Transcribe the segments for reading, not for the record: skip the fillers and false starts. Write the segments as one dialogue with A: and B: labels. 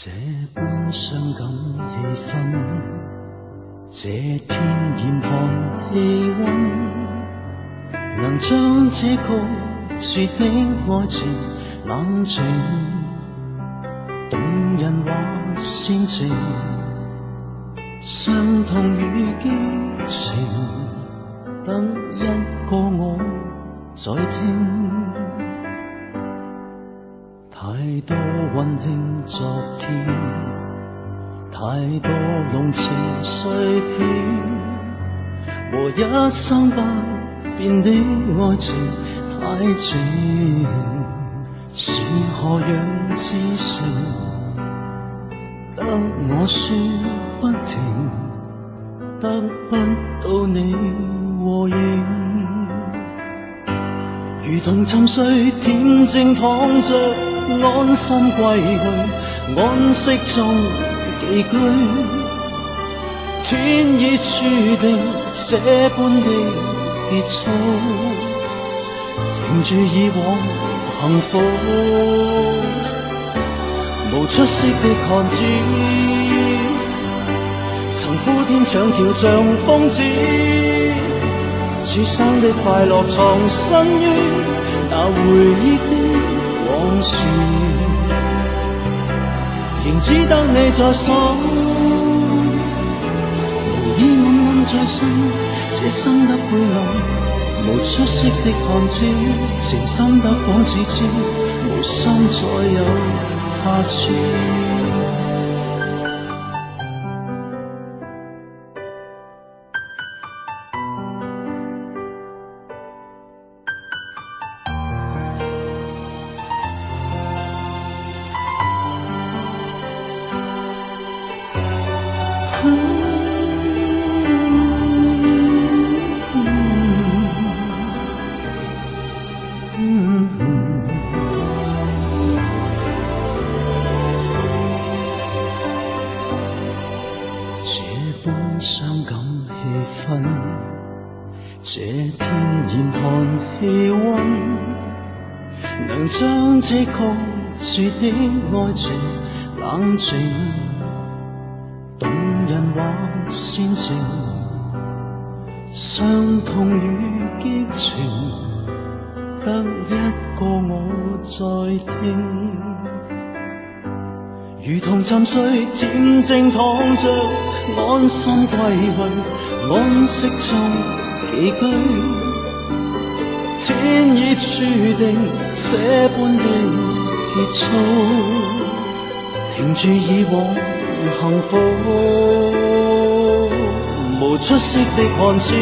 A: 這般傷感氣氛，這片嚴寒氣溫，能將這曲折的愛情冷靜，動人或煽情，傷痛與激情，得一個我在聽。太多溫馨昨天，太多濃情碎片，和一生不變的愛情太靜，是何樣知性，得我說不停，得不到你和應，如同沉睡恬靜躺着，安心歸去，安息中寄居，天已注定這般的結束，停住以往幸福，無出息的寒枝，曾呼天搶橋像瘋子，此生的快樂藏身於那回憶的往事，仍只得你在手，無意暗暗在心，這生得灰暗，無出息的寒枝，情深得仿似知，無心再有下次。這般傷感氣氛，這片嚴寒氣溫，能將這曲折的愛情冷靜，動人或煽情，傷痛與激情，得一個我在聽，如同沉睡恬靜躺着，安心歸去，安息中寄居，天已注定這般的結束，停住以往幸福，無出息的寒枝，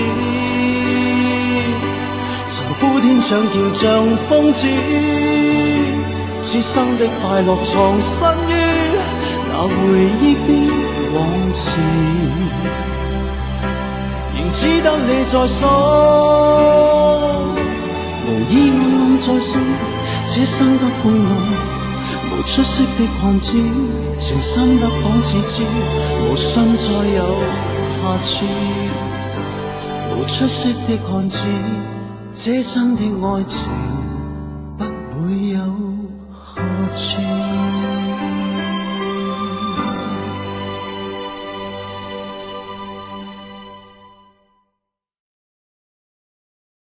A: 曾呼天搶橋像瘋子，此生的快樂藏身於那回憶的往事，仍只得你在手，無意暗暗在心，這生得灰暗，無出息的寒枝，情深得仿似知，無心再有下次，無出息的寒枝，這生的愛情不會有下次。